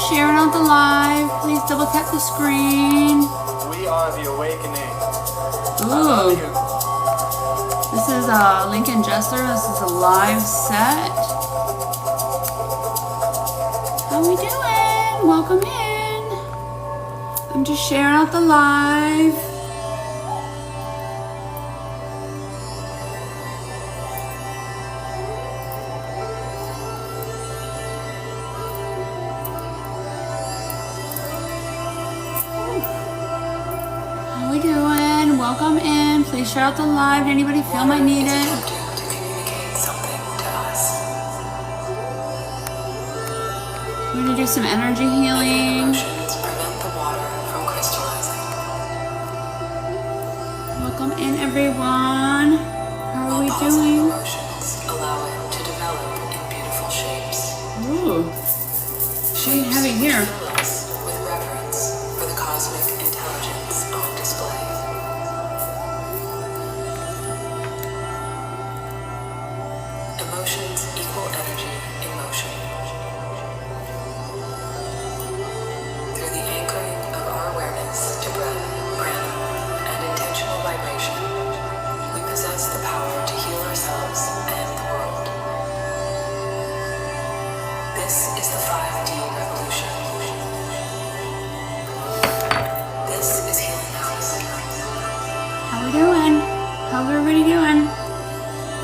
sharing out the live. Please double tap the screen. We are the awakening. Ooh. This is Lincoln Jester. This is a live set. How we doing? Welcome in. I'm just sharing out the live. How we doing? Welcome in. Please share out the live. Did anybody feel might need it? We're gonna do some energy healing. Prevent the water from crystallizing. Welcome in, everyone. How are we doing? Emotions allow it to develop in beautiful shapes. Ooh, pretty heavy here. Fill us with reverence for the cosmic intelligence on display. Emotions equal energy in motion. Through the anchoring of our awareness to breath, prana, and intentional vibration, we possess the power to heal ourselves and the world. This is the 5D revolution. This is Healing House. How we doing? How's everybody doing?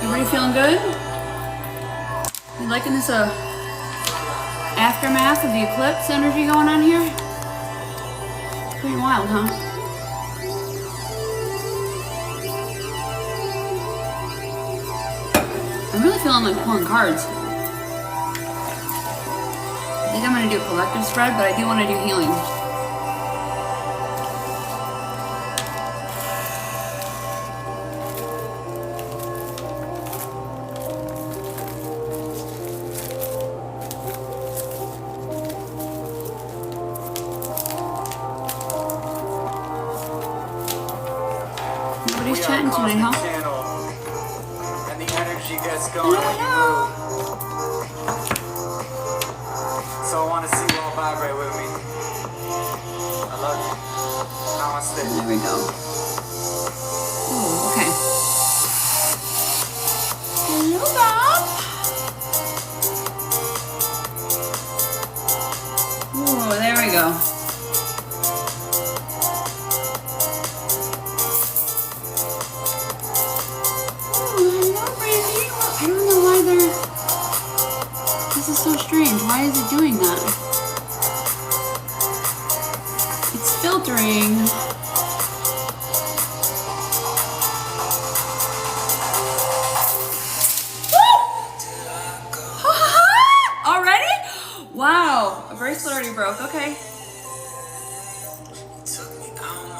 Everybody feeling good? You liking this aftermath of the eclipse energy going on here? Pretty wild, huh? I'm really feeling like pulling cards. I think I'm going to do a collective spread, but I do want to do healing. Nobody's chatting tonight, huh? Channel, and the energy gets going when you move. So I want to see you all vibrate with me. I love you. Namaste. There we go. Oh, okay. Hello, Bob. Oh, there we go. Oh, hello, Brandy. I don't know why they're... This is so strange. Why is it doing that? It's filtering. Already? Wow, a bracelet already broke. Okay.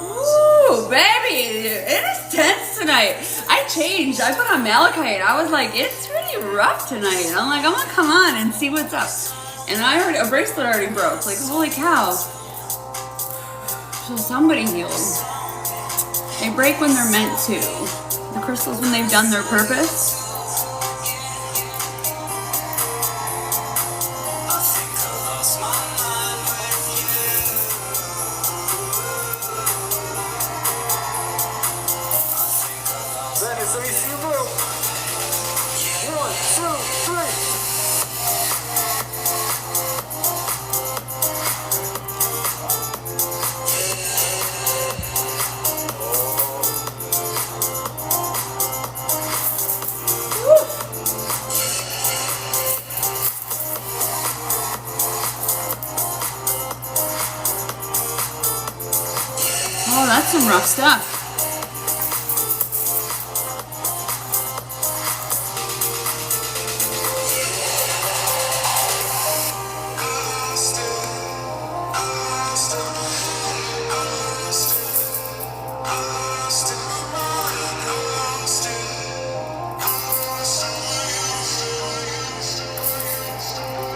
Ooh, baby, it is tense tonight. I changed. I put on malachite. I was like, it's really rough tonight. And I'm like, I'm gonna come on and see what's up. And a bracelet already broke. Like, holy cow. So somebody healed. They break when they're meant to. The crystals when they've done their purpose. Dennis, let me see you move. 1, 2, 3. Oh, that's some rough stuff.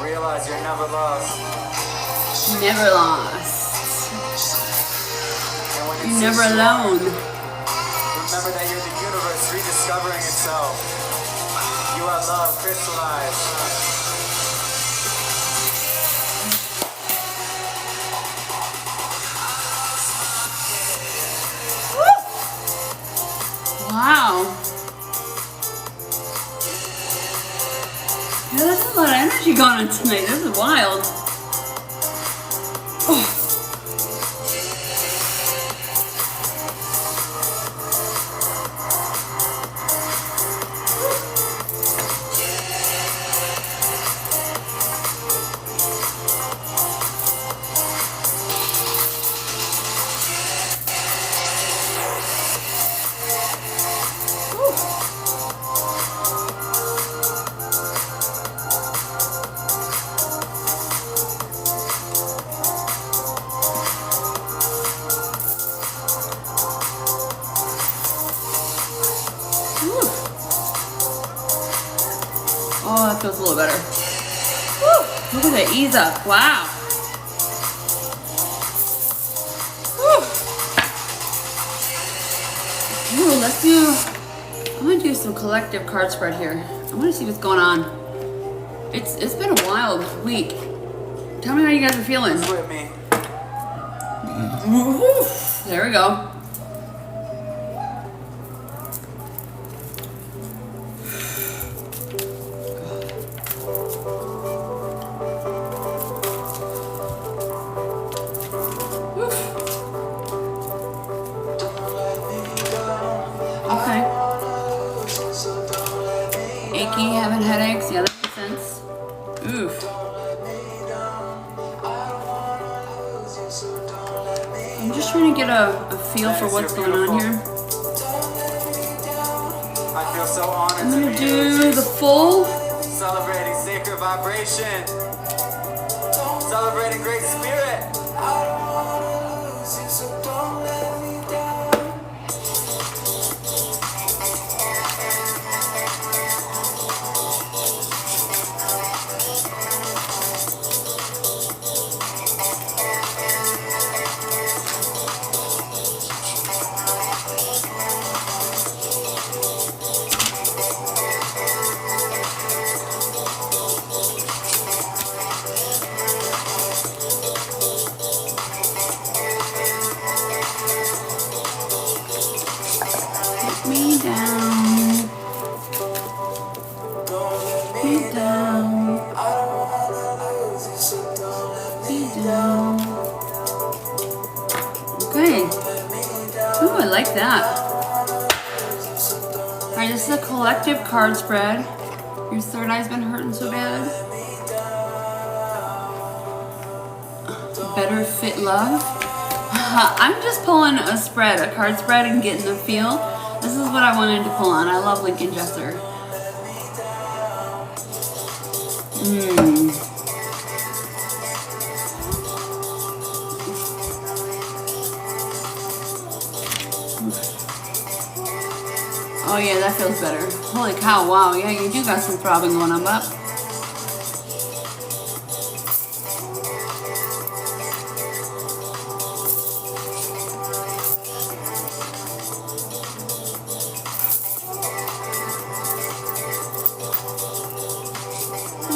Realize you're never lost. Never lost. And when it You're never seems alone. remember that you're the universe rediscovering itself. You are love crystallized. energy going on tonight. This is wild. Oh. Oh, that feels a little better. Woo, look at the ease up. Wow. Woo. Ooh, let's do, I'm gonna do some collective card spread here. I wanna see what's going on. It's been a wild week. Tell me how you guys are feeling. With me. There we go. Okay. Achy, having headaches. Yeah, that makes sense. Oof. I'm just trying to get a feel for what's going on here. I feel so honored I'm to gonna be do the full. celebrating sacred vibration. Celebrating great spirit. Me down. Me down. Me down. Okay. Ooh, I like that. Alright, this is a collective card spread. Your third eye's been hurting so bad. Better fit love. I'm just pulling a spread, a card spread, and getting the feel. This is what I wanted to pull on. I love Lincoln Jesser. Oh yeah, that feels better. Holy cow, wow, yeah, you do got some throbbing going on, Bob.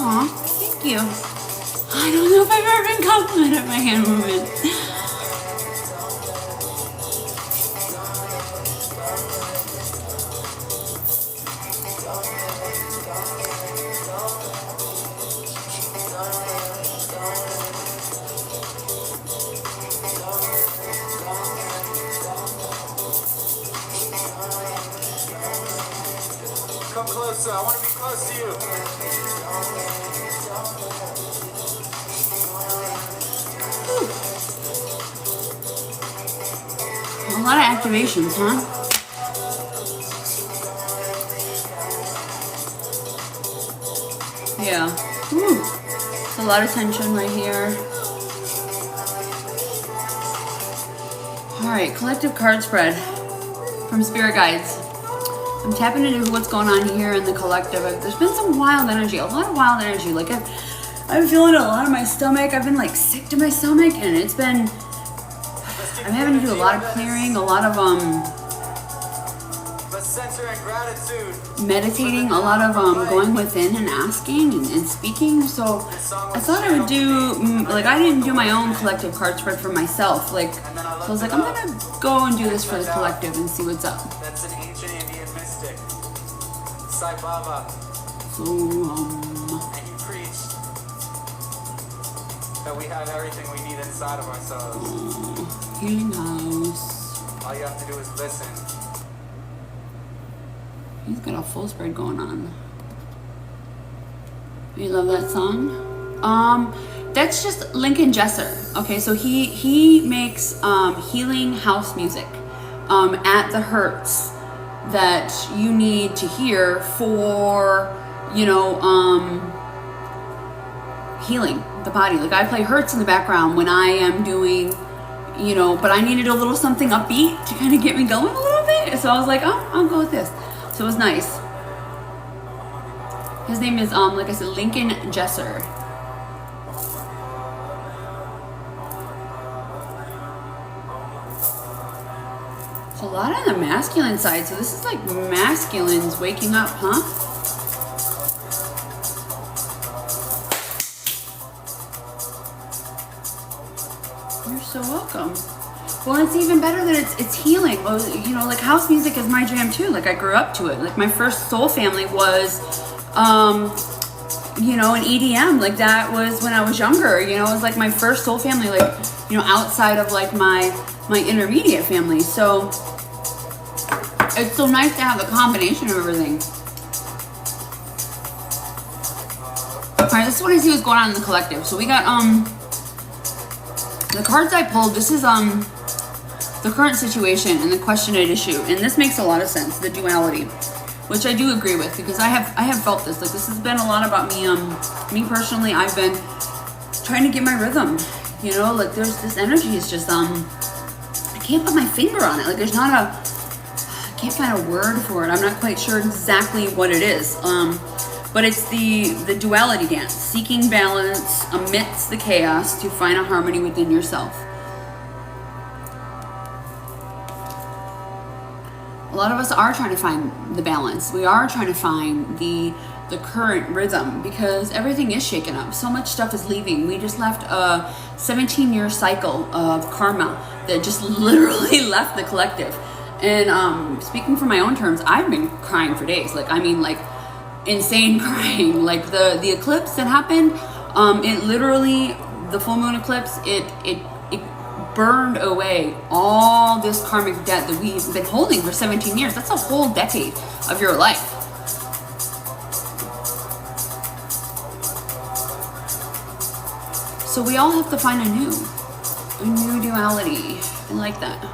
Aw, thank you. I don't know if I've ever been complimented by hand movement. Come closer. I want to be close to you. A lot of activations, huh? Yeah. Woo. It's a lot of tension right here. Alright, collective card spread from Spirit Guides. I'm tapping into what's going on here in the collective. There's been some wild energy, a lot of wild energy. Like I'm feeling it a lot in my stomach. I've been like sick to my stomach, and it's been, I'm having to do a lot of clearing, a lot of Let's center in gratitude. meditating, a lot of going within and asking and speaking. So I thought I would do, like I didn't do my own collective card spread for myself. Like, so I was like, I'm gonna go and do this for the collective and see what's up. That's an ancient Indian mystic, Sai Baba, So, and he preached that we have everything we need inside of ourselves. Healing house. All you have to do is listen. He's got a full spread going on. You love that song? That's just Lincoln Jesser. Okay, so he makes healing house music at the hertz that you need to hear for, you know, healing the body. Like I play hertz in the background when I am doing, you know, but I needed a little something upbeat to kind of get me going a little bit. So I was like, oh, I'll go with this. So it was nice. His name is, like I said, Lincoln Jesser. It's a lot on the masculine side. So this is like masculines waking up, huh? You're so welcome. Well, it's even better that it's healing. Well, you know, like house music is my jam too. Like I grew up to it. Like my first soul family was, you know, an EDM. Like that was when I was younger. You know, it was like my first soul family. Like, you know, outside of like my intermediate family. So it's so nice to have the combination of everything. All right, this is what I see what's going on in the collective. So we got the cards I pulled. This is the current situation and the question at issue, and this makes a lot of sense. The duality, which I do agree with, because I have felt this. Like this has been a lot about me. Me personally, I've been trying to get my rhythm. You know, like there's this energy is just I can't put my finger on it. Like there's not a, I can't find a word for it. I'm not quite sure exactly what it is. But it's the duality dance, seeking balance amidst the chaos to find a harmony within yourself. A lot of us are trying to find the balance. We are trying to find the current rhythm because everything is shaken up. So much stuff is leaving. We just left a 17-year cycle of karma that just literally left the collective. And speaking from my own terms, I've been crying for days. Like, I mean, like insane crying. Like the eclipse that happened, it literally, the full moon eclipse, it burned away all this karmic debt that we've been holding for 17 years. That's a whole decade of your life. So we all have to find a new duality. I like that.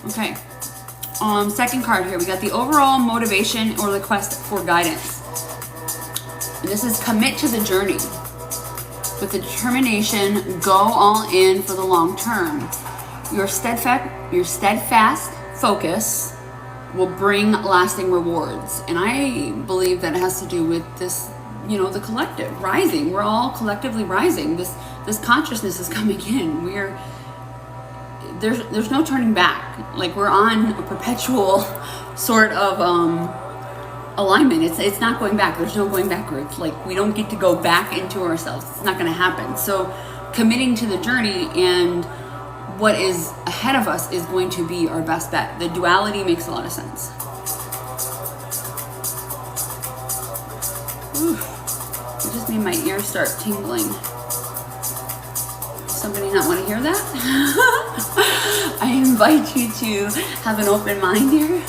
Okay, second card here, we got the overall motivation or request for guidance. And this is commit to the journey. With the determination, go all in for the long term. Your steadfast focus will bring lasting rewards. And I believe that it has to do with this, you know, the collective rising. We're all collectively rising. This consciousness is coming in. There's no turning back. Like we're on a perpetual sort of alignment. It's not going back. There's no going backwards. Like we don't get to go back into ourselves. It's not going to happen. So committing to the journey and what is ahead of us is going to be our best bet. The duality makes a lot of sense. Ooh, it just made my ears start tingling. Somebody not want to hear that? I invite you to have an open mind here.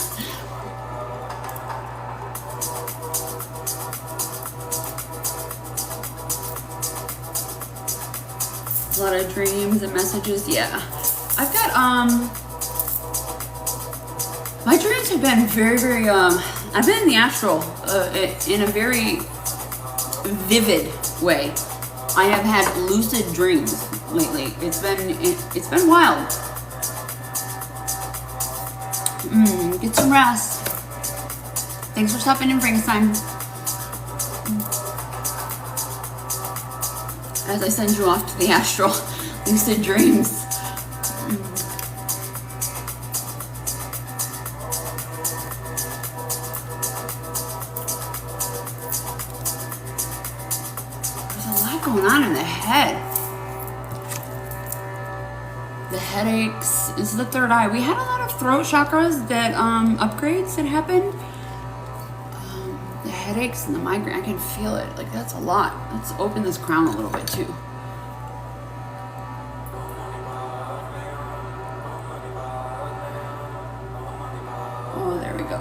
A lot of dreams and messages. Yeah, I've got my dreams have been very I've been in the astral in a very vivid way. I have had lucid dreams lately. It's been wild. Get some rest. Thanks for stopping in, Frankenstein. As I send you off to the astral lucid dreams. There's a lot going on in the head. The headaches is the third eye. We had a lot of throat chakras that upgrades that happened. The headaches and the migraine, I can feel it. Like, that's a lot. Let's open this crown a little bit too. Oh, there we go.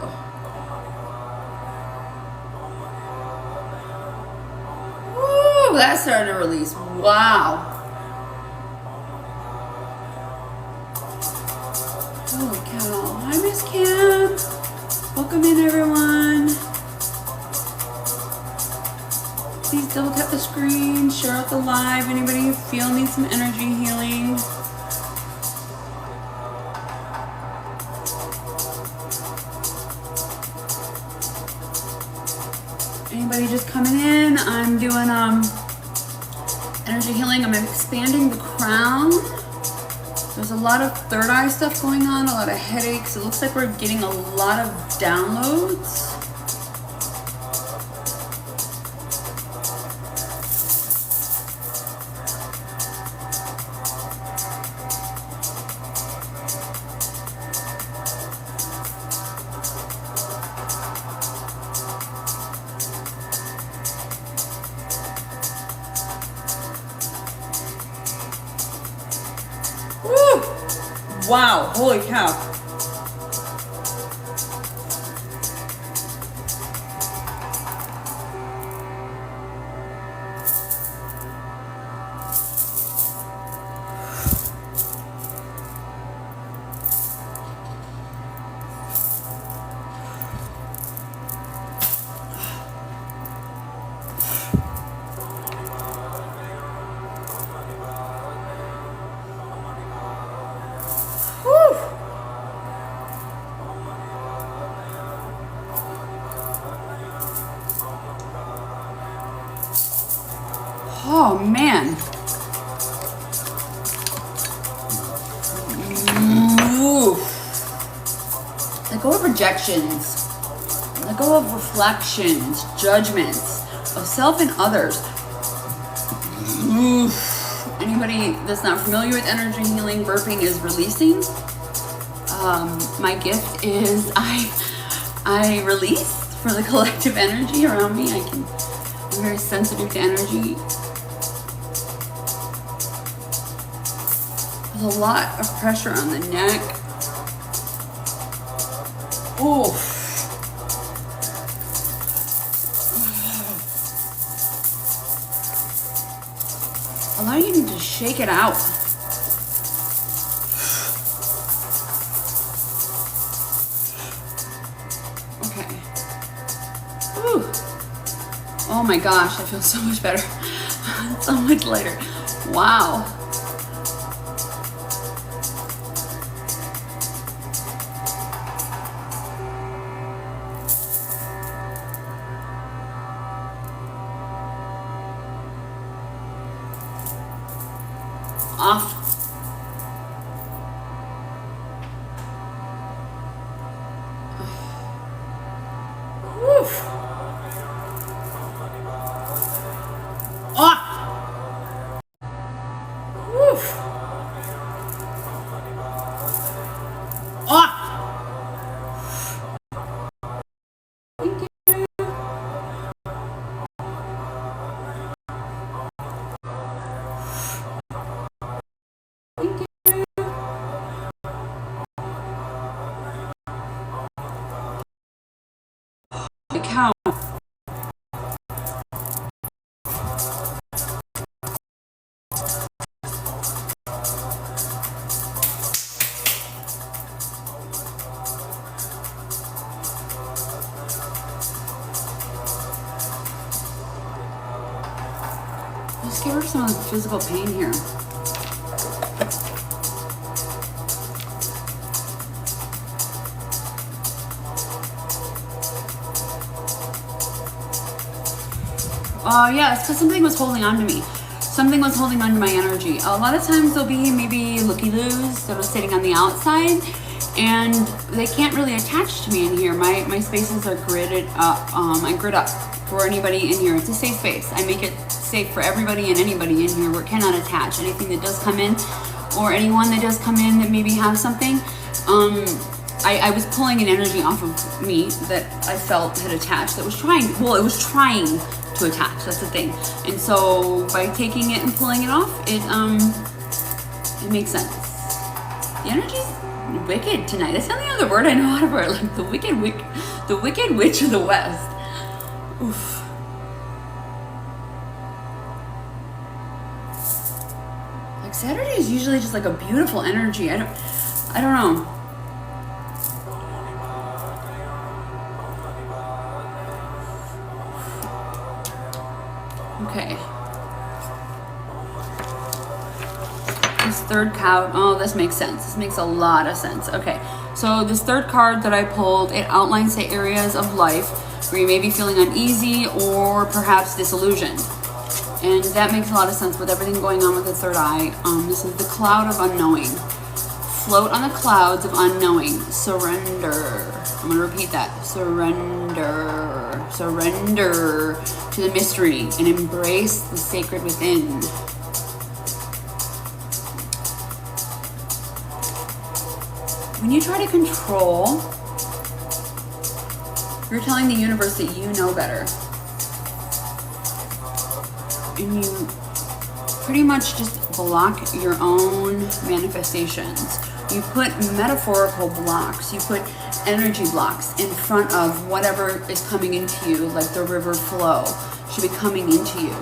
Woo, that's starting to release. Wow. Holy cow. Hi, Miss Kim. Welcome in, everyone. Please double tap the screen, share out the live. Anybody you feel needs some energy healing. Anybody just coming in? I'm doing energy healing. I'm expanding the crown. There's a lot of third eye stuff going on, a lot of headaches. It looks like we're getting a lot of downloads. Wow, holy cow. Oh man. Ooh. Let go of rejections. Let go of reflections, judgments of self and others. Ooh. Anybody that's not familiar with energy healing, burping is releasing. My gift is I release for the collective energy around me. I'm very sensitive to energy. There's a lot of pressure on the neck. Oof. Allow you to just shake it out. Okay. Whew. Oh my gosh, I feel so much better. So much lighter. Wow. Off. Woof. Off. Woof. Off. Thank you. Cow. Let's get rid of some of the physical pain here. Yeah, it's because something was holding on to me. Something was holding on to my energy. A lot of times there'll be maybe looky-loos that are sitting on the outside, and they can't really attach to me in here. My spaces are gridded up. I grid up for anybody in here. It's a safe space. I make it safe for everybody and anybody in here where it cannot attach. Anything that does come in, or anyone that does come in that maybe has something, I was pulling an energy off of me that I felt had attached, that was trying, well, it was trying to attach, that's the thing. And so by taking it and pulling it off, it makes sense. The energy's wicked tonight. That's the only other word I know how to word, like the wicked witch of the West. Oof. Like Saturday is usually just like a beautiful energy. I don't know. Okay. This third card, oh, this makes sense. This makes a lot of sense. Okay, so this third card that I pulled, it outlines the areas of life where you may be feeling uneasy or perhaps disillusioned. And that makes a lot of sense with everything going on with the third eye. This is the cloud of unknowing. Float on the clouds of unknowing. Surrender. I'm going to repeat that. Surrender. Surrender to the mystery and embrace the sacred within. When you try to control, you're telling the universe that you know better. And you pretty much just block your own manifestations. You put metaphorical blocks, you put energy blocks in front of whatever is coming into you, like the river flow should be coming into you.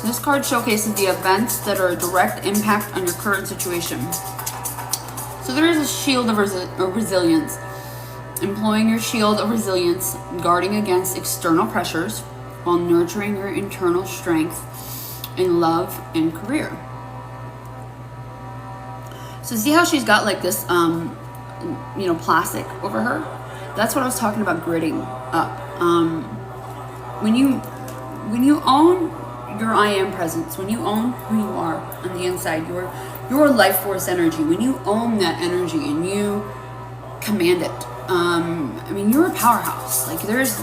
This card showcases the events that are a direct impact on your current situation. So there is a shield of resilience. Employing your shield of resilience, guarding against external pressures while nurturing your internal strength in love and career. So see how she's got like this, plastic over her? That's what I was talking about gridding up. When you own your I am presence, when you own who you are on the inside, your life force energy, when you own that energy and you command it, you're a powerhouse. Like there's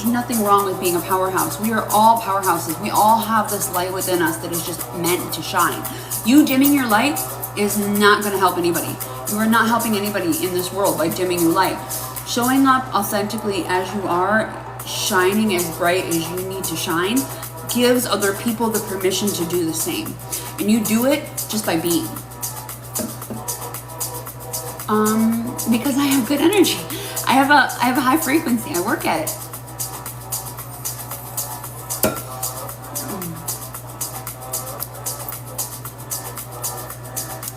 nothing wrong with being a powerhouse. We are all powerhouses. We all have this light within us that is just meant to shine. You dimming your light is not going to help anybody. You are not helping anybody in this world by dimming your light. Showing up authentically as you are, shining as bright as you need to shine, gives other people the permission to do the same. And you do it just by being. Because I have good energy. I have a high frequency. I work at it.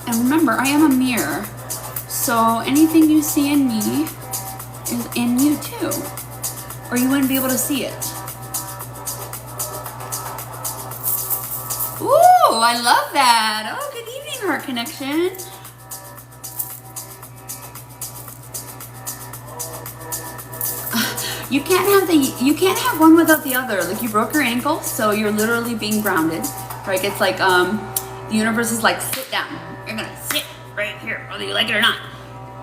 And remember, I am a mirror. So anything you see in me is in you too. Or you wouldn't be able to see it. Ooh, I love that. Oh, good evening, Heart Connection. You can't have one without the other. Like you broke your ankle, so you're literally being grounded. Right? It's like the universe is like, sit down. You're gonna sit right here, whether you like it or not.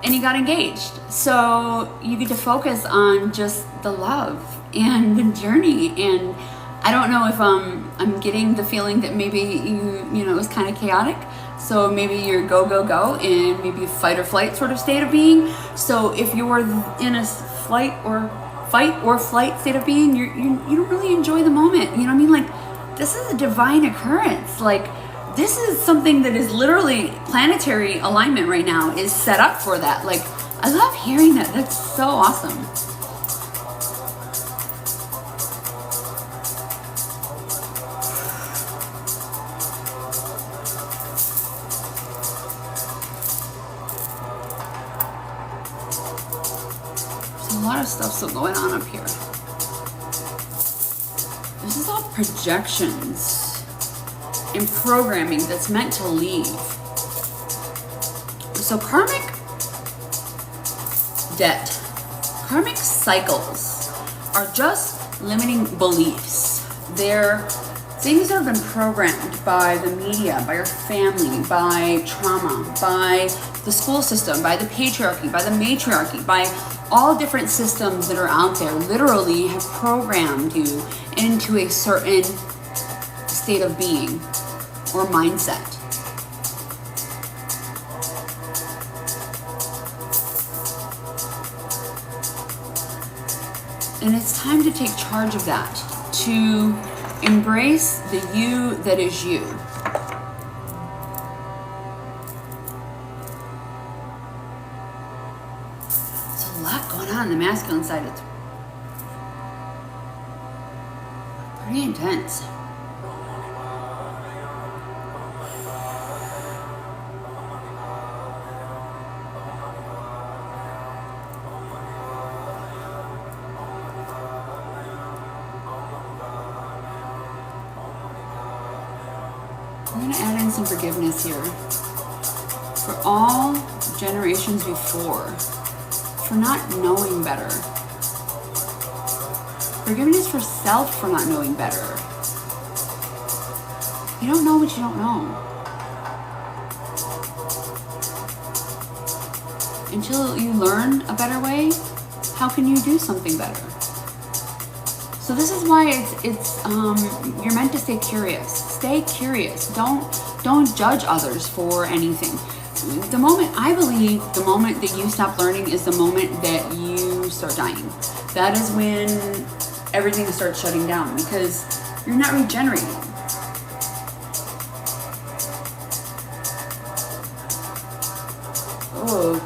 And you got engaged. So you get to focus on just the love and the journey. And I don't know if I'm getting the feeling that maybe it was kind of chaotic. So maybe you're go, go, go in maybe a fight or flight sort of state of being. So if you're in a fight or flight state of being, you don't really enjoy the moment. You know what I mean? Like this is a divine occurrence. Like this is something that is literally planetary alignment right now is set up for that. Like I love hearing that. That's so awesome. A lot of stuff still going on up here. This is all projections. and programming that's meant to leave. So karmic debt, karmic cycles are just limiting beliefs. They're things that have been programmed by the media, by your family, by trauma, by the school system, by the patriarchy, by the matriarchy, by all different systems that are out there, literally have programmed you into a certain state of being or mindset. And it's time to take charge of that, to embrace the you that is you. There's a lot going on the masculine side. It's pretty intense. I'm going to add in some forgiveness here for all generations before, for not knowing better. Forgiveness for self for not knowing better. You don't know what you don't know. Until you learn a better way, how can you do something better? So this is why it's you're meant to stay curious. Stay curious. Don't judge others for anything. The moment, I believe, the moment that you stop learning is the moment that you start dying. That is when everything starts shutting down, because you're not regenerating. Oh,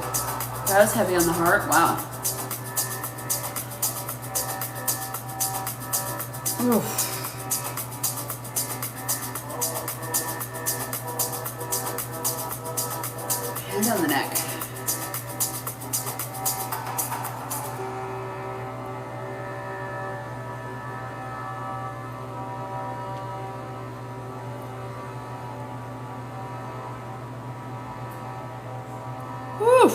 that was heavy on the heart. Wow. Oof. Hand on the neck. Oof.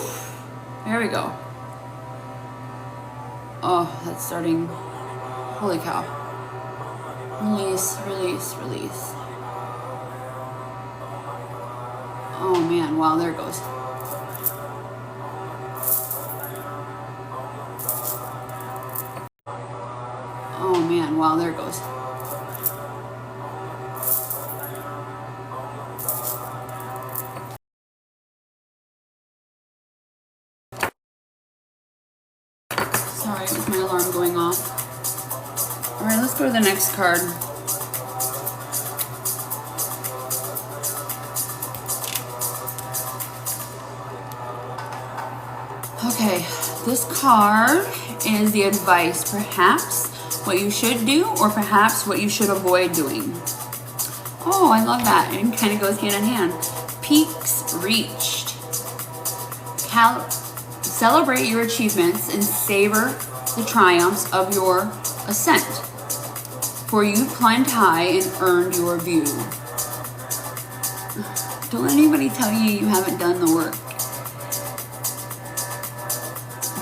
There we go. Oh, that's starting. Holy cow. Release, release, release. Oh man, wow, there it goes. Oh man, wow, there it goes. Sorry, it was my alarm going off. Alright, let's go to the next card. Okay, this card is the advice, perhaps what you should do or perhaps what you should avoid doing. Oh, I love that. It kind of goes hand in hand. Peaks reached. Celebrate your achievements and savor the triumphs of your ascent. For you climbed high and earned your view. Don't let anybody tell you you haven't done the work.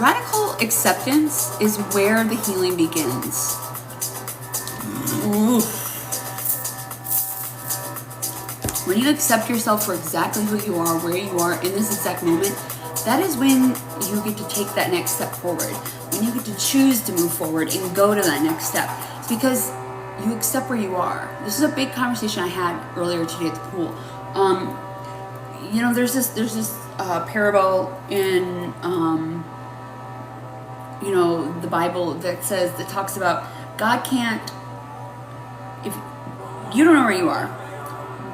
Radical acceptance is where the healing begins. Ooh. When you accept yourself for exactly who you are, where you are in this exact moment, that is when you get to take that next step forward. When you get to choose to move forward and go to that next step. It's because you accept where you are. This is a big conversation I had earlier today at the pool. You know, there's this parable in you know, the Bible that talks about God can't, if you don't know where you are,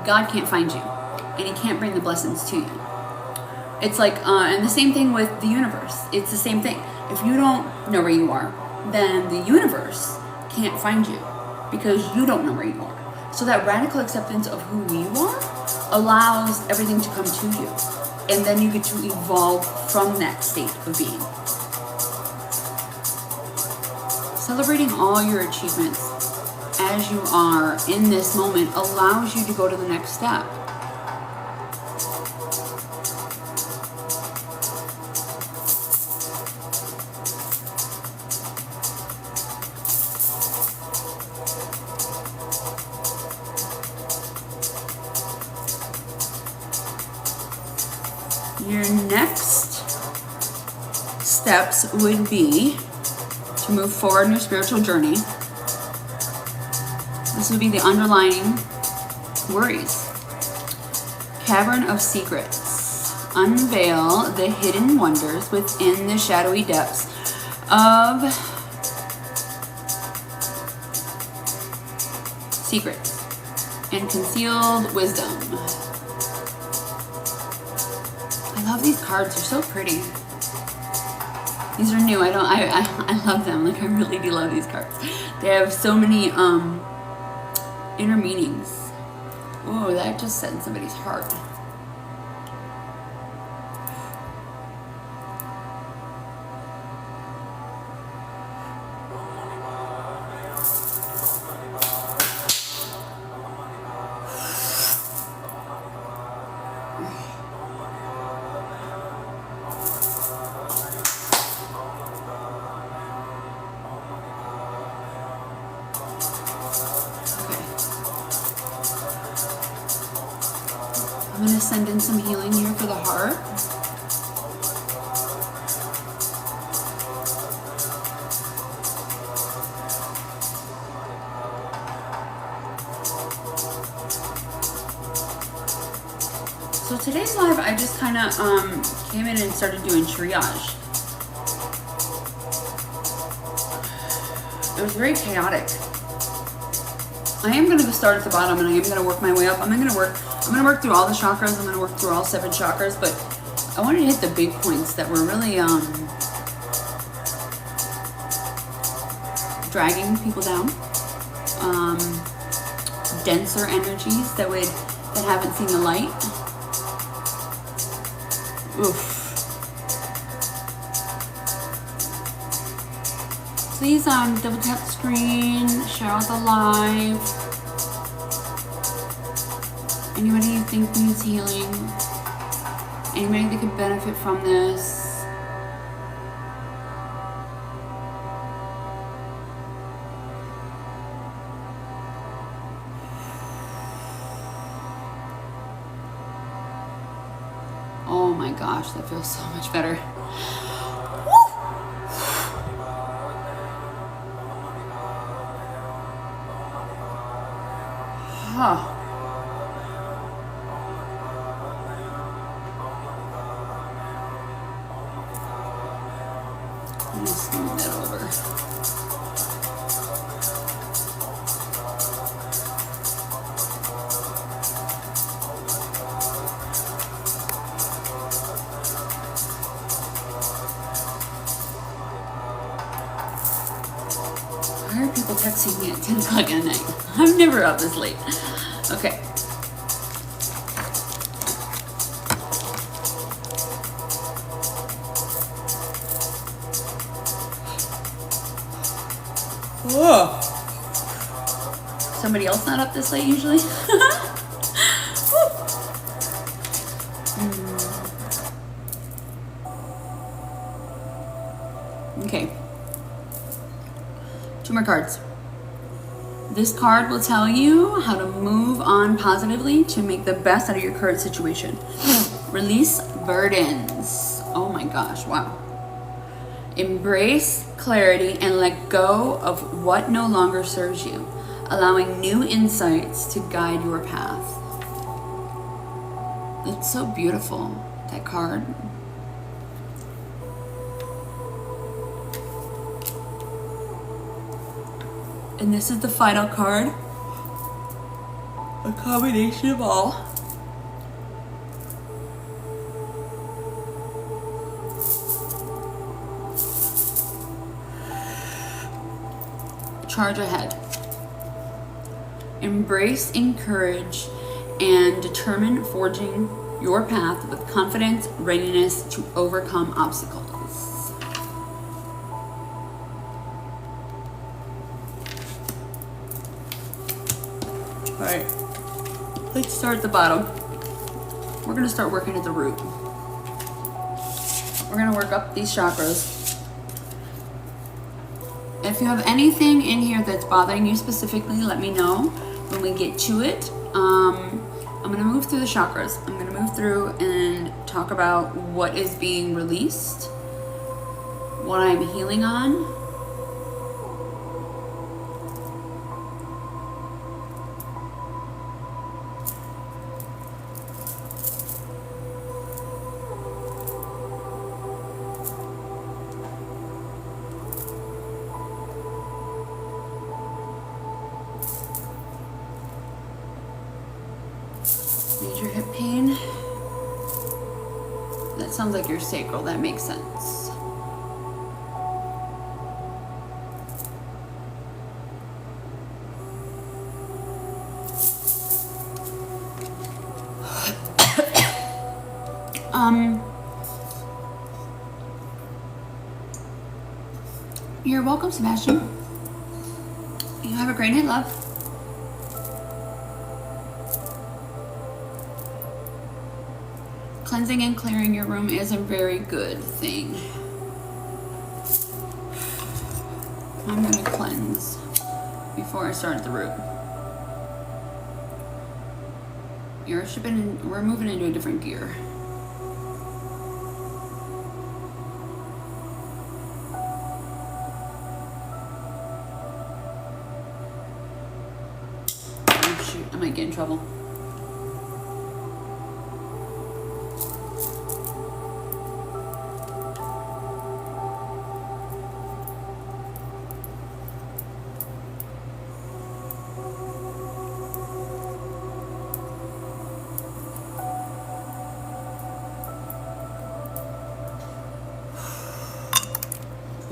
God can't find you, and He can't bring the blessings to you. It's like, and the same thing with the universe. It's the same thing. If you don't know where you are, then the universe can't find you because you don't know where you are. So that radical acceptance of who you are allows everything to come to you, and then you get to evolve from that state of being. Celebrating all your achievements as you are in this moment allows you to go to the next step. Your next steps would be to move forward in your spiritual journey. This would be the underlying worries. Cavern of Secrets. Unveil the hidden wonders within the shadowy depths of secrets and concealed wisdom. I love these cards. They're so pretty. These are new. I love them. Like, I really do love these cards. They have so many inner meanings. Oh, that just set in somebody's heart. I'm going to send in some healing here for the heart. So today's live, I just kind of came in and started doing triage. It was very chaotic. I am going to start at the bottom and I am going to work my way up. I'm going to work through all the chakras. I'm going to work through all 7 chakras, but I wanted to hit the big points that were really dragging people down. Denser energies that haven't seen the light. Oof. Please double tap the screen, share out the live. Anybody you think needs healing? Anybody that could benefit from this? Oh my gosh, that feels so much better. Huh. Let me smooth that over. Why are people texting me at 10 o'clock at night? I'm never up this late. Okay. Whoa. Somebody else not up this late usually? Okay. 2 more cards. This card will tell you how to move on positively to make the best out of your current situation. Release burdens. Oh my gosh, wow. Embrace clarity and let go of what no longer serves you, allowing new insights to guide your path. It's so beautiful, that card. And this is the final card. A combination of all. Charge ahead. Embrace, encourage, and determine forging your path with confidence, readiness to overcome obstacles. Alright. Let's start at the bottom. We're gonna start working at the root. We're gonna work up these chakras. If you have anything in here that's bothering you specifically, let me know when we get to it. I'm gonna move through the chakras. I'm gonna move through and talk about what is being released, what I'm healing on. Major hip pain. That sounds like your sacral. That makes sense. You're welcome, Sebastian. You have a great night, love. Cleansing and clearing your room is a very good thing. I'm going to cleanse before I start at the root. We're moving into a different gear. Oh shoot, I might get in trouble.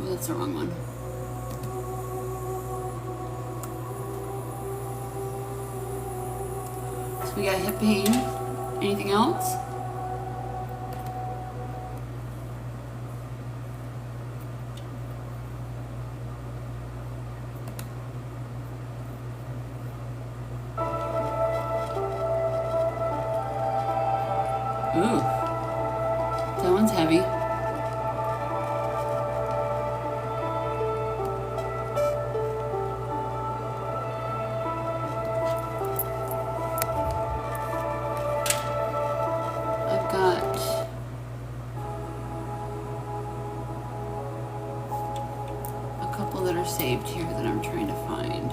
That's the wrong one. So we got hip pain. Anything else? Ooh, that one's heavy. That are saved here that I'm trying to find.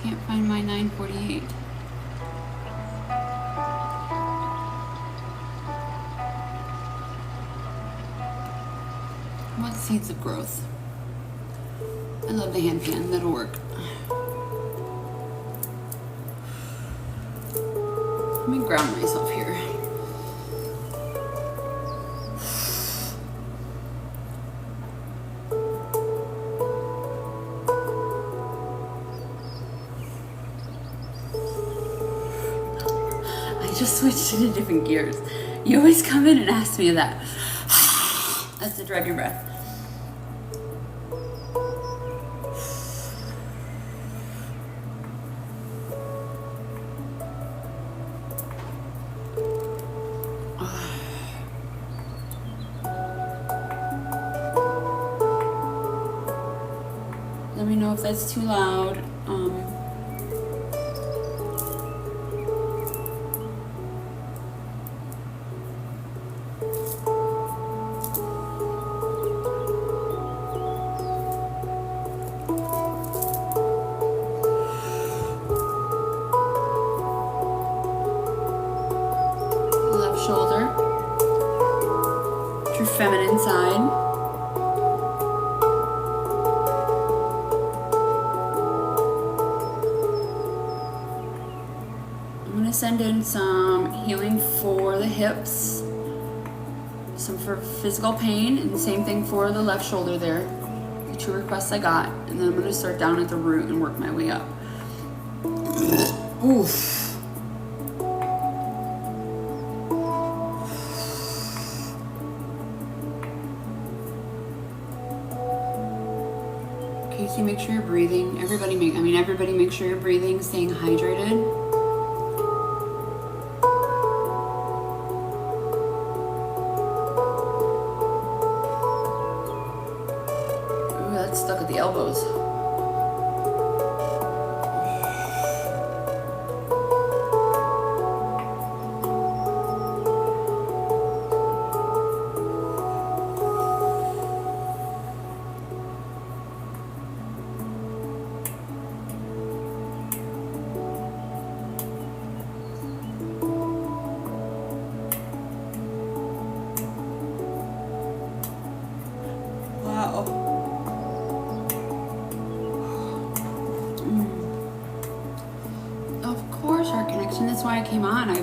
Can't find my 948. What seeds of growth? I love the hand pan, that'll work. Let me ground myself here. I just switched into different gears. You always come in and ask me that. That's to drive your breath. Let me know if that's too loud. Left shoulder. Your feminine side. Send in some healing for the hips, some for physical pain, and the same thing for the left shoulder there. 2 requests I got, and then I'm gonna start down at the root and work my way up. Oof. Casey, make sure you're breathing. Everybody make sure you're breathing, staying hydrated. Ooh, that's stuck at the elbows. That's why I came on. I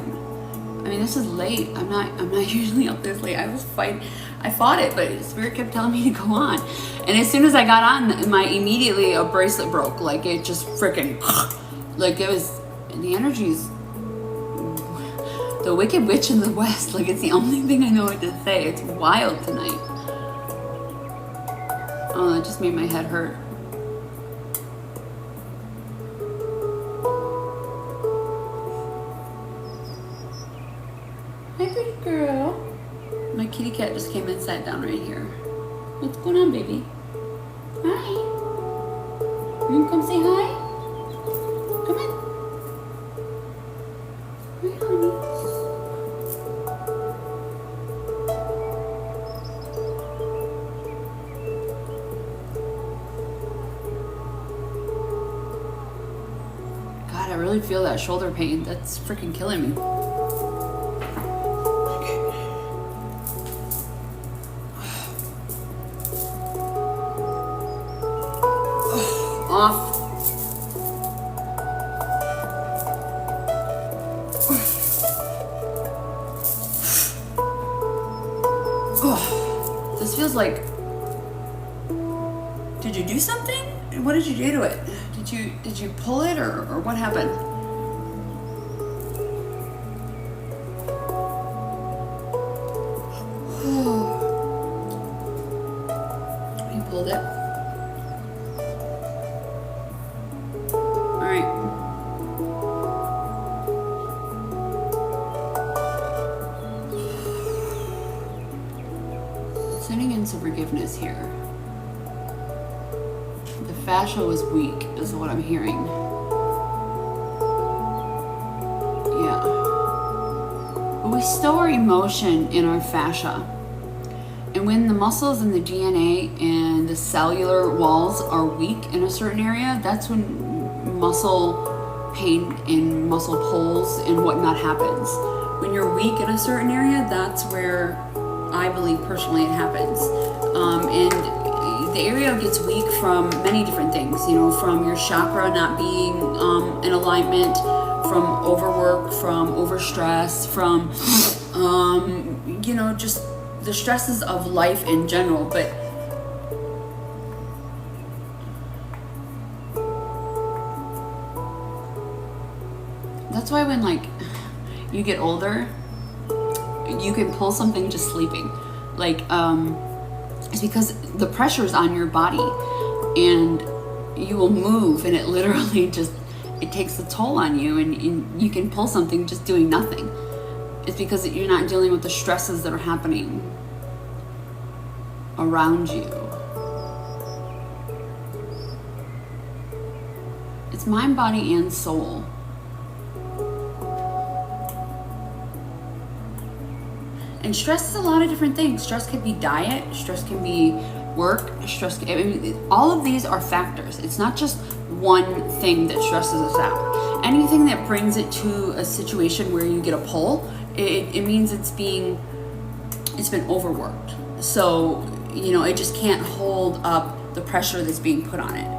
mean, this is late. I'm not usually up this late. I fought it, but Spirit kept telling me to go on. And as soon as I got on, immediately a bracelet broke. Like it just freaking, like it was, the energy's, the Wicked Witch in the West. Like it's the only thing I know what to say. It's wild tonight. Oh, that just made my head hurt. My kitty cat just came and sat down right here. What's going on, baby? Hi. You wanna come say hi? Come on. Hi, honey. God, I really feel that shoulder pain. That's freaking killing me. Off. Oh, this feels like. Did you do something? What did you do to it? Did you pull it or what happened? You pulled it. Sending in some forgiveness here. The fascia was weak, is what I'm hearing. Yeah. But we store emotion in our fascia. And when the muscles and the DNA and the cellular walls are weak in a certain area, that's when muscle pain and muscle pulls and whatnot happens. When you're weak in a certain area, that's where I believe personally it happens. And the area gets weak from many different things, from your chakra not being in alignment, from overwork, from overstress, from, just the stresses of life in general. But that's why when you get older, you can pull something just sleeping. It's because the pressure's on your body and you will move and it literally it takes a toll on you and you can pull something just doing nothing. It's because you're not dealing with the stresses that are happening around you. It's mind, body, and soul. And stress is a lot of different things. Stress can be diet, stress can be work, all of these are factors. It's not just one thing that stresses us out. Anything that brings it to a situation where you get a pull, it means it's been overworked. So, it just can't hold up the pressure that's being put on it.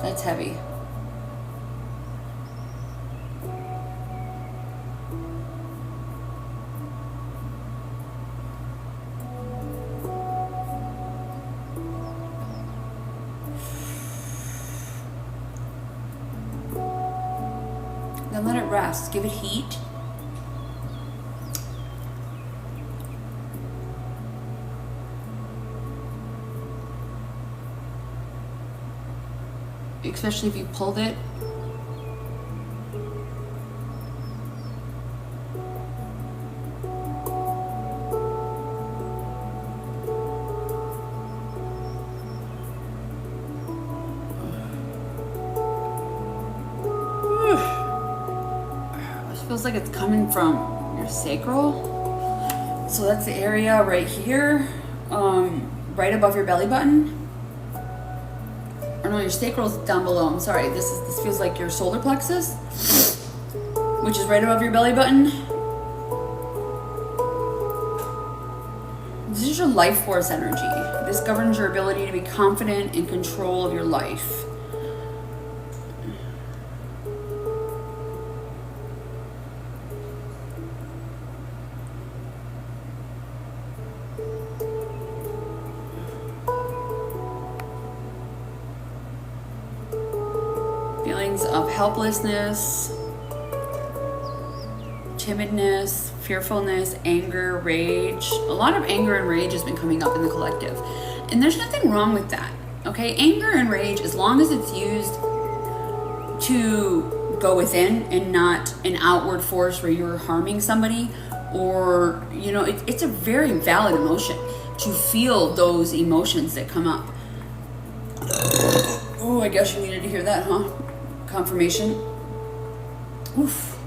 That's heavy. Then let it rest. Give it heat. Especially if you pulled it. It feels like it's coming from your sacral. So that's the area right here, right above your belly button. Or no, your sacral's down below. I'm sorry. This feels like your solar plexus, which is right above your belly button. This is your life force energy. This governs your ability to be confident in control of your life. Feelings of helplessness, timidness, fearfulness, anger, rage. A lot of anger and rage has been coming up in the collective. And there's nothing wrong with that, okay? Anger and rage, as long as it's used to go within and not an outward force where you're harming somebody, or, you know, it's a very valid emotion to feel those emotions that come up. Oh, I guess you needed to hear that, huh? Confirmation. Oof.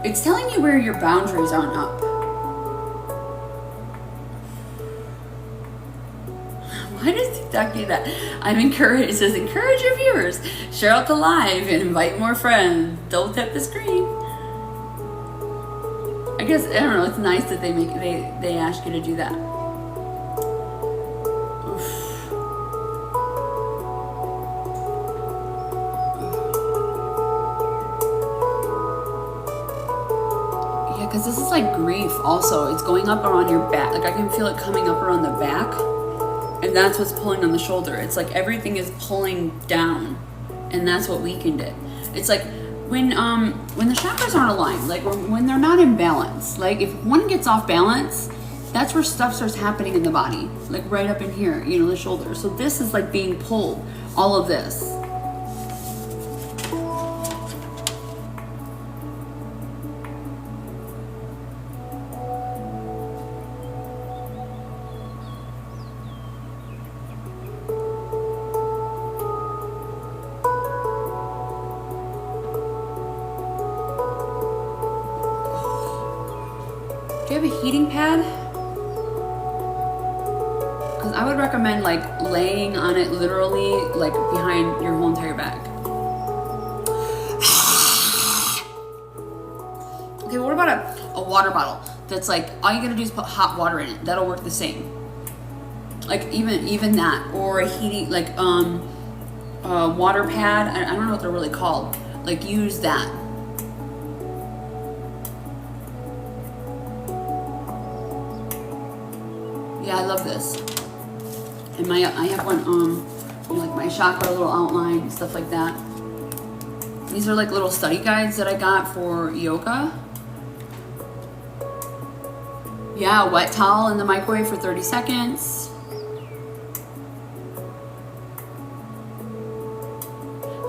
It's telling you where your boundaries aren't up. Why does TikTok do that? I'm encouraged. It says encourage your viewers, share out the live, and invite more friends. Don't tap the screen. I guess, I don't know, it's nice that they ask you to do that. Because this is like grief also. It's going up around your back. Like I can feel it coming up around the back. And that's what's pulling on the shoulder. It's like everything is pulling down. And that's what weakened it. It's like when the chakras aren't aligned, like when they're not in balance. Like if one gets off balance, that's where stuff starts happening in the body. Like right up in here, you know, the shoulder. So this is like being pulled. All of this. Do you have a heating pad? Because I would recommend like laying on it literally like behind your whole entire back. Okay, what about a water bottle that's like all you gotta do is put hot water in it? That'll work the same. Like even that, or a heating like a water pad. I don't know what they're really called. Like use that. Yeah, I love this. And I have one, like my chakra little outline, stuff like that. These are like little study guides that I got for yoga. Yeah, wet towel in the microwave for 30 seconds.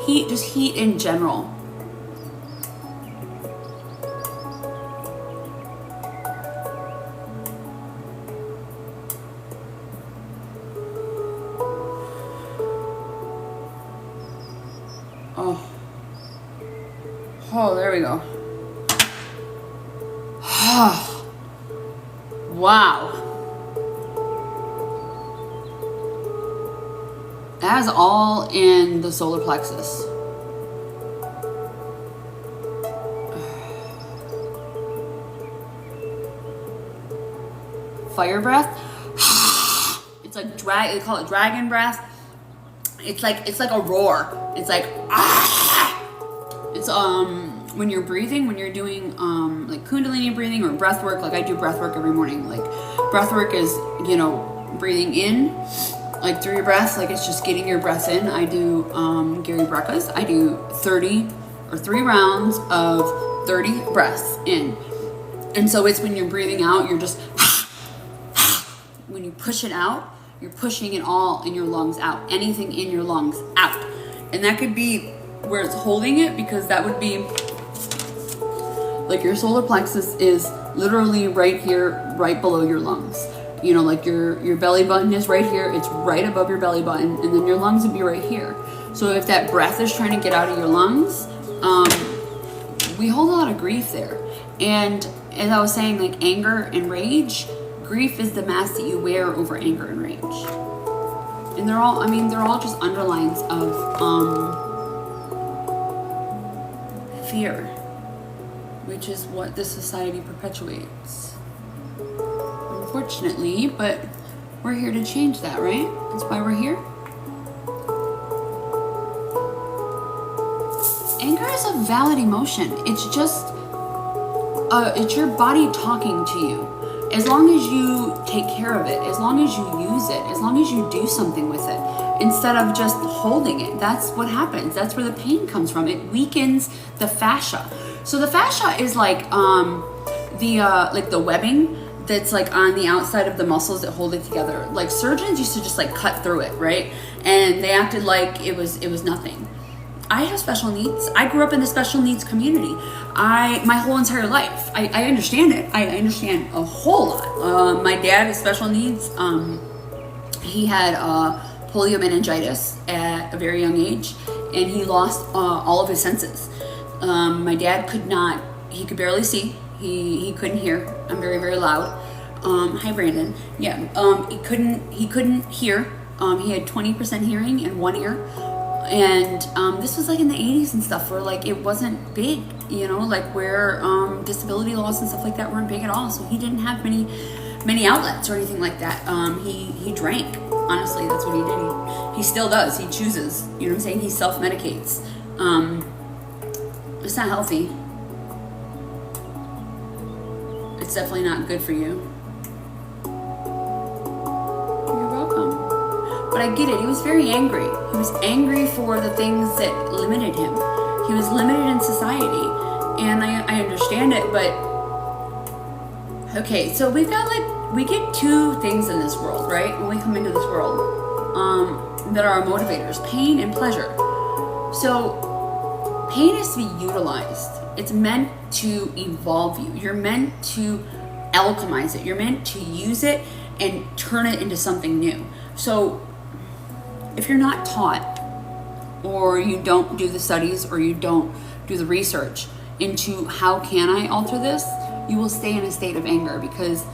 Heat, just heat in general. Oh, there we go. Wow. That is all in the solar plexus. Fire breath. It's like they call it dragon breath. it's like a roar. It's like ah. It's when you're breathing, when you're doing like Kundalini breathing or breath work. Like I do breath work every morning. Like breath work is, you know, breathing in like through your breath, like it's just getting your breath in. I do Gary Brecka's. I do 30 or 3 rounds of 30 breaths in. And so it's when you're breathing out, you're just when you push it out, you're pushing it all in your lungs out. Anything in your lungs out. And that could be where it's holding it, because that would be like your solar plexus is literally right here, right below your lungs. You know, like your belly button is right here. It's right above your belly button, and then your lungs would be right here. So if that breath is trying to get out of your lungs, we hold a lot of grief there. And as I was saying, like anger and rage, grief is the mask that you wear over anger and rage. And they're all, I mean, they're all just underlines of fear, which is what this society perpetuates. Unfortunately, but we're here to change that, right? That's why we're here. Anger is a valid emotion. It's just, it's your body talking to you. As long as you take care of it, as long as you use it, as long as you do something with it, instead of just holding it, that's what happens. That's where the pain comes from. It weakens the fascia. So the fascia is like the webbing that's like on the outside of the muscles that hold it together. Like surgeons used to just like cut through it, right? And they acted like it was nothing. I have special needs. I grew up in the special needs community. My whole entire life. I understand it. I understand a whole lot. My dad has special needs. He had poliomeningitis at a very young age, and he lost all of his senses. My dad he could barely see. He couldn't hear. I'm very, very loud. Hi Brandon. Yeah. He couldn't hear. He had 20% hearing in one ear. And this was like in the 80s and stuff, where like it wasn't big, you know, like where disability laws and stuff like that weren't big at all. So he didn't have many outlets or anything like that. He drank. Honestly, that's what he did. He still does. He chooses. You know what I'm saying? He self-medicates. It's not healthy. It's definitely not good for you. You're welcome. But I get it. He was very angry. He was angry for the things that limited him. He was limited in society. And I understand it, but okay, so we get 2 things in this world, right? When we come into this world, that are our motivators, pain and pleasure. So pain is to be utilized. It's meant to evolve you. You're meant to alchemize it. You're meant to use it and turn it into something new. So if you're not taught, or you don't do the studies, or you don't do the research into how can I alter this, you will stay in a state of anger, because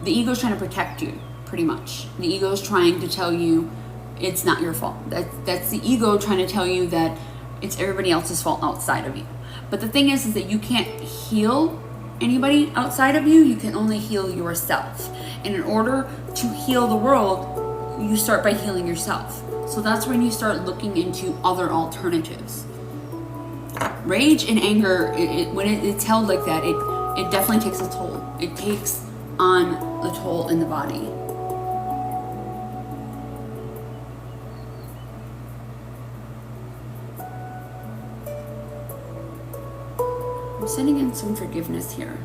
the ego is trying to protect you, pretty much. The ego is trying to tell you it's not your fault. That's the ego trying to tell you that it's everybody else's fault outside of you. But the thing is that you can't heal anybody outside of you. You can only heal yourself. And in order to heal the world, you start by healing yourself. So that's when you start looking into other alternatives. Rage and anger, when it's held like that, it definitely takes a toll. It takes on a toll in the body. I'm sending in some forgiveness here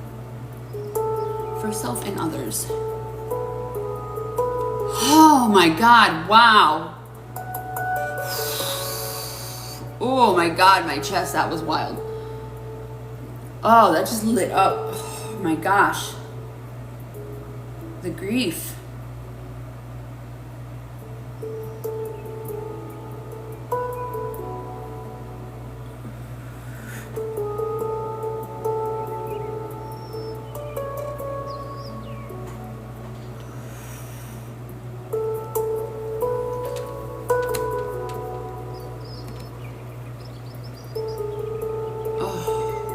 for self and others. Oh my God, wow. Oh my God, my chest, that was wild. Oh, that just lit up. Oh my gosh. The grief.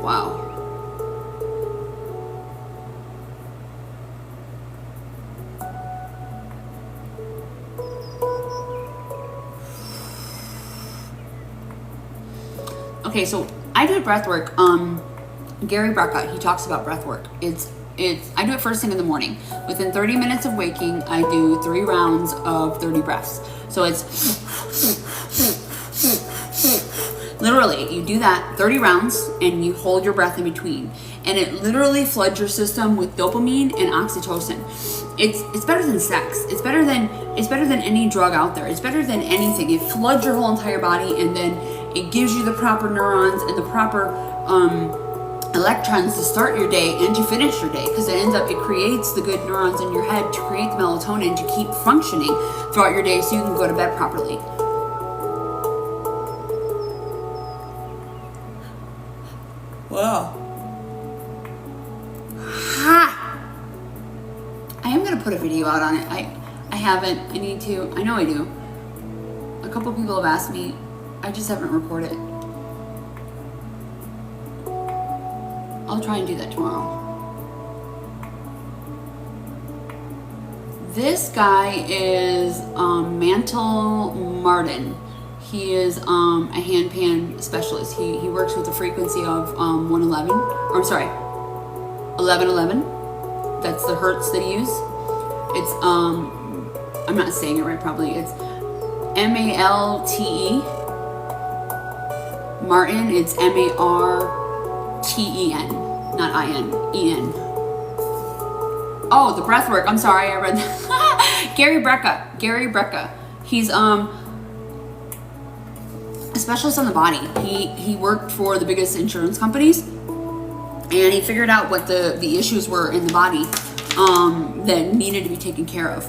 Wow. Okay, so I do breath work. Gary Brecka, he talks about breath work. I do it first thing in the morning. Within 30 minutes of waking, I do 3 rounds of 30 breaths. So it's literally, you do that 30 rounds and you hold your breath in between. And it literally floods your system with dopamine and oxytocin. It's better than sex. It's better than any drug out there. It's better than anything. It floods your whole entire body, and then it gives you the proper neurons and the proper electrons to start your day and to finish your day, because it creates the good neurons in your head to create the melatonin to keep functioning throughout your day so you can go to bed properly. Wow. Ha! I am going to put a video out on it. I haven't. I need to. I know I do. A couple people have asked me. I just haven't recorded. I'll try and do that tomorrow. This guy is Mantle Martin. He is a handpan specialist. He works with the frequency of 111. Or I'm sorry, 1111. That's the hertz that he uses. It's I'm not saying it right probably. It's MALTE. Martin, it's MARTEN, not IN. Oh, the breath work. I'm sorry, I read that. Gary Brecka. He's a specialist on the body. He worked for the biggest insurance companies, and he figured out what the issues were in the body that needed to be taken care of.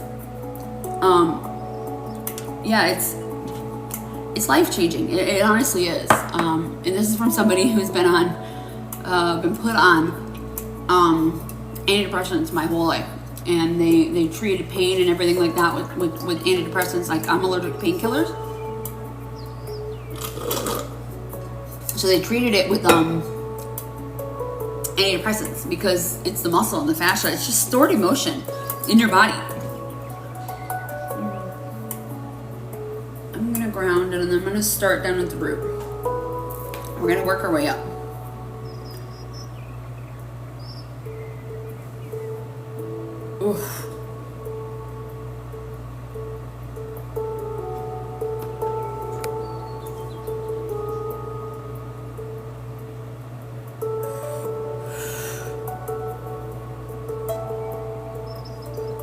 Yeah, it's life-changing. It honestly is. And this is from somebody who's been put on antidepressants my whole life, and they treated pain and everything like that with antidepressants. Like, I'm allergic to painkillers, so they treated it with antidepressants because it's the muscle and the fascia. It's just stored emotion in your body. I'm gonna ground and then I'm gonna start down at the root. We're gonna work our way up. Oof.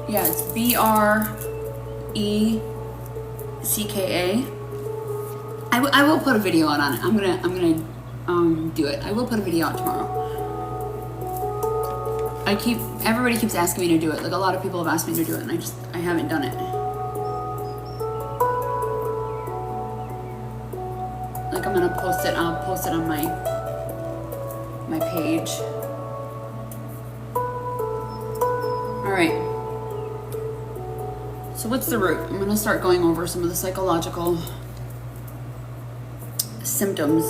Yeah, it's BRECKA. I will put a video out on it. I'm gonna do it. I will put a video out tomorrow. Everybody keeps asking me to do it. Like, a lot of people have asked me to do it, and I haven't done it. Like, I'm gonna post it. I'll post it on my page. All right. So what's the root? I'm gonna start going over some of the psychological symptoms,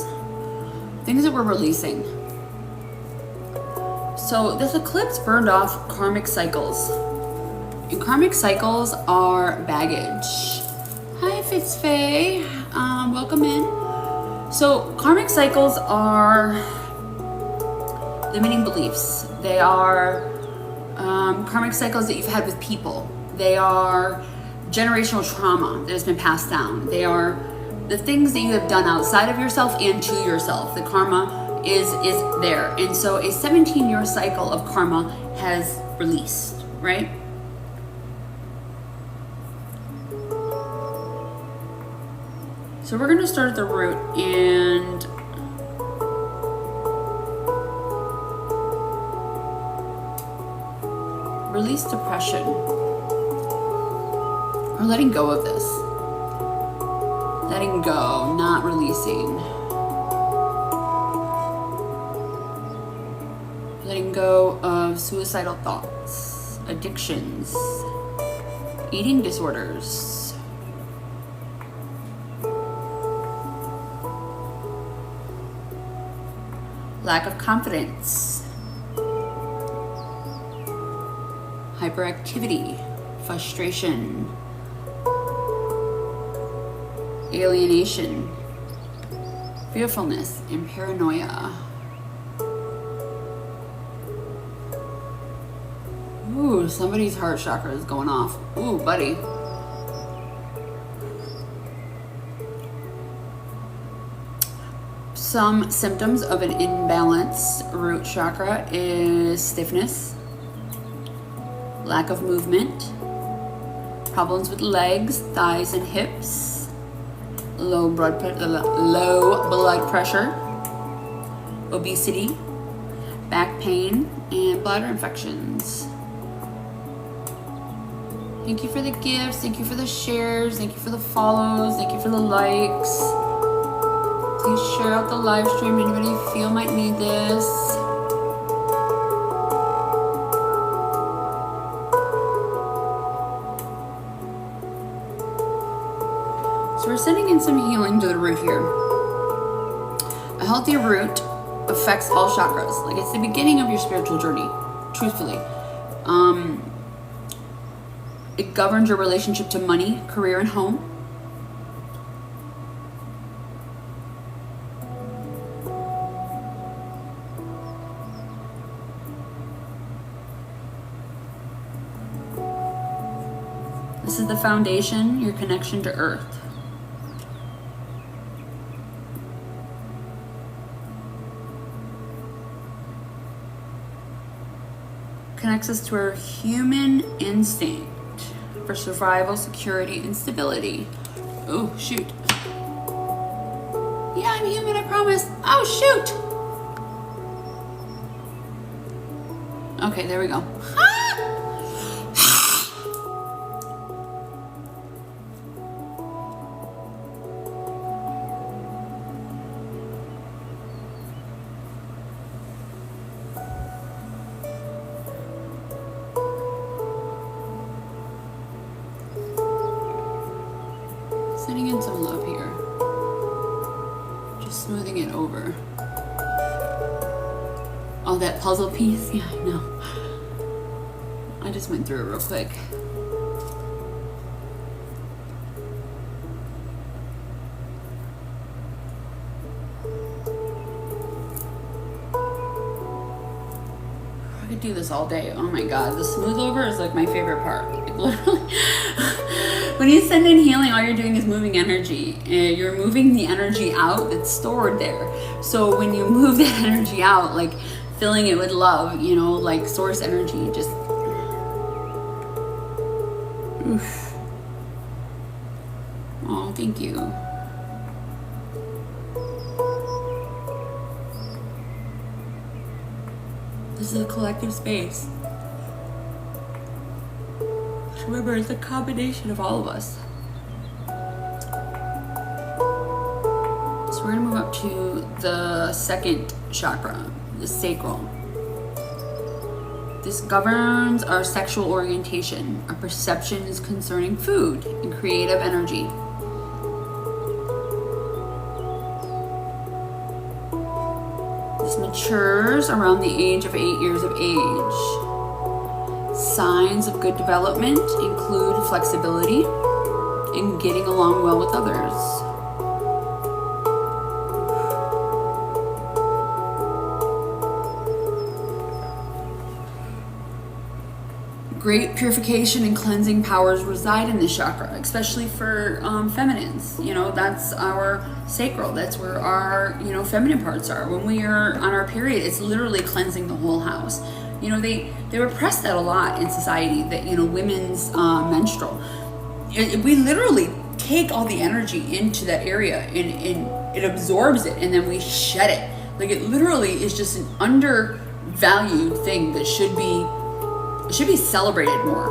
things that we're releasing. So this eclipse burned off karmic cycles. And karmic cycles are baggage. Hi, Fitzfaye. Welcome in. So karmic cycles are limiting beliefs. They are karmic cycles that you've had with people. They are generational trauma that has been passed down. They are the things that you have done outside of yourself and to yourself. The karma is there. And so a 17-year cycle of karma has released, right? So we're going to start at the root and release depression. Or letting go of this. Letting go, not releasing. Letting go of suicidal thoughts, addictions, eating disorders. Lack of confidence. Hyperactivity, frustration, alienation, fearfulness, and paranoia. Ooh, somebody's heart chakra is going off. Ooh, buddy. Some symptoms of an imbalanced root chakra is stiffness, lack of movement, problems with legs, thighs, and hips, low blood pressure, obesity, back pain, and bladder infections. Thank you for the gifts, thank you for the shares, thank you for the follows, thank you for the likes. Please share out the live stream. Anybody you feel might need this. So we're sending in some healing to the root here. A healthy root affects all chakras. Like, it's the beginning of your spiritual journey, truthfully. It governs your relationship to money, career, and home. This is the foundation, your connection to earth. Connects us to our human instinct for survival, security, and stability. Oh, shoot. Yeah, I'm human, I promise. Oh, shoot. Okay, there we go. Sending in some love here. Just smoothing it over. Oh, that puzzle piece? Yeah, I know. I just went through it real quick. I could do this all day. Oh my god, the smooth over is like my favorite part. Like, literally. When you send in healing, all you're doing is moving energy. You're moving the energy out that's stored there. So when you move that energy out, like filling it with love, you know, like source energy, just oof. Oh, thank you. This is a collective space. Remember, it's a combination of all of us. So we're gonna move up to the second chakra, the sacral. This governs our sexual orientation, our perceptions concerning food, and creative energy. This matures around the age of 8 years of age. Signs of good development include flexibility and getting along well with others. Great purification and cleansing powers reside in this chakra, especially for feminines. You know, that's our sacral. That's where our, you know, feminine parts are. When we are on our period, it's literally cleansing the whole house. You know, they repress that a lot in society, that, you know, women's menstrual. We literally take all the energy into that area and it absorbs it, and then we shed it. Like, it literally is just an undervalued thing that should be celebrated more.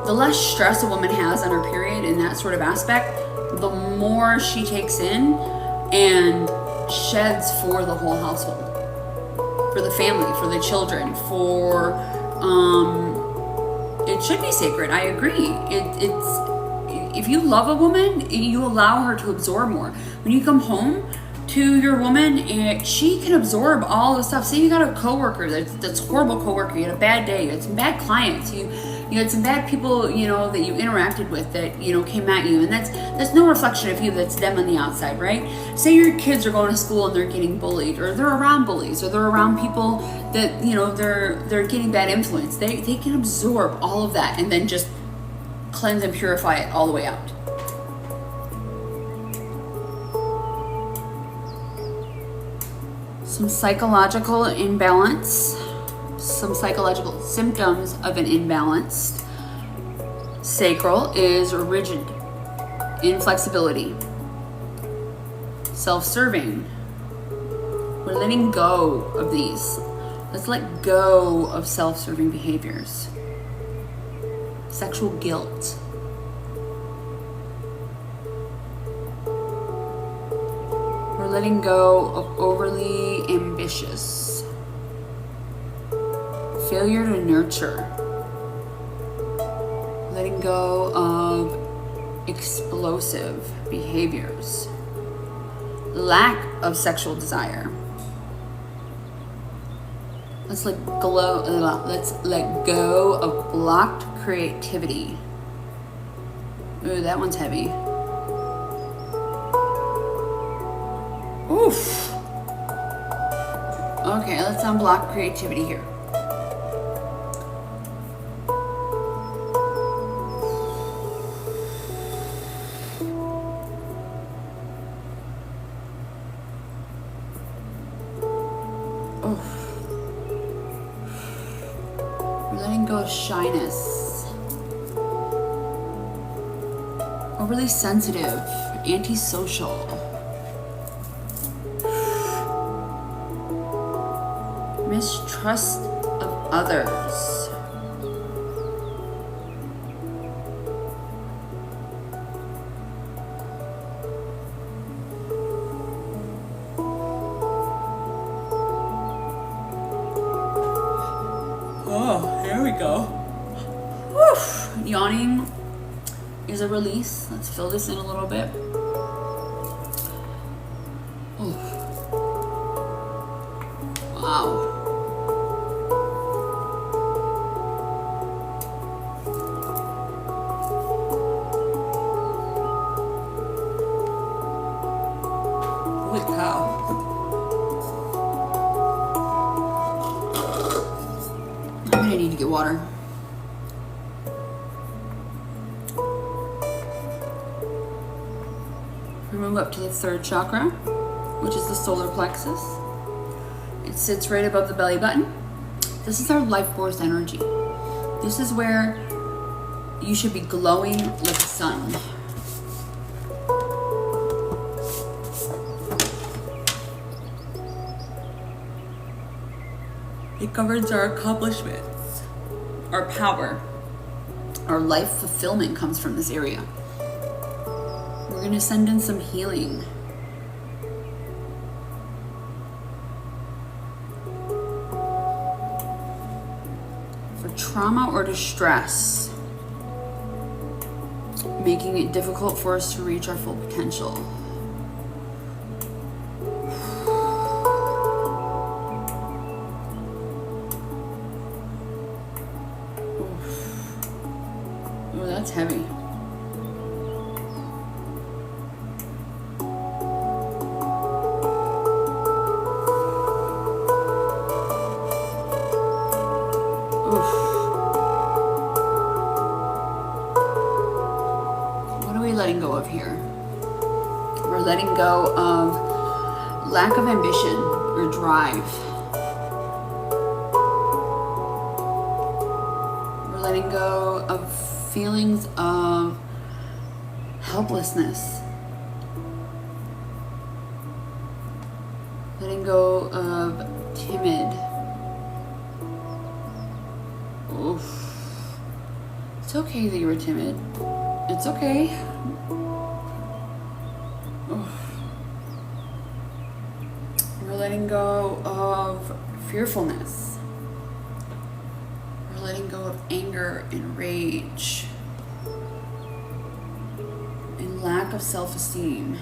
The less stress a woman has on her period in that sort of aspect, the more she takes in and sheds for the whole household. For the family, for the children, for it should be sacred. I agree. It's if you love a woman, you allow her to absorb more. When you come home to your woman, she can absorb all the stuff. Say you got a coworker that's horrible coworker, you had a bad day, you had some bad clients, you You had some bad people, you know, that you interacted with that, you know, came at you, and that's no reflection of you, that's them on the outside, right? Say your kids are going to school and they're getting bullied, or they're around bullies, or they're around people that, you know, they're getting bad influence. They can absorb all of that and then just cleanse and purify it all the way out. Some psychological imbalance, some psychological symptoms of an imbalanced sacral is rigid, inflexibility, self-serving. We're letting go of these. Let's let go of self-serving behaviors. Sexual guilt. We're letting go of overly ambitious. Failure to nurture. Letting go of explosive behaviors. Lack of sexual desire. Let's let go of blocked creativity. Ooh, that one's heavy. Oof. Okay, let's unblock creativity here. We're letting go of shyness. Overly sensitive, antisocial. Mistrust of others. Oh, here we go. Whew. Yawning is a release. Let's fill this in a little bit. Oof. Wow. Holy cow. I'm gonna need to get water. We move up to the third chakra, which is the solar plexus. It sits right above the belly button. This is our life force energy. This is where you should be glowing like the sun. It governs our accomplishments, our power, our life fulfillment comes from this area. We're going to send in some healing. For trauma or distress, making it difficult for us to reach our full potential. Oh, that's heavy. What are we letting go of here? We're letting go of lack of ambition or drive. We're letting go of feelings of helplessness. Letting go of timid. Oof. It's okay that you were timid. It's okay. Oof. We're letting go of fearfulness. We're letting go of anger and rage and lack of self-esteem.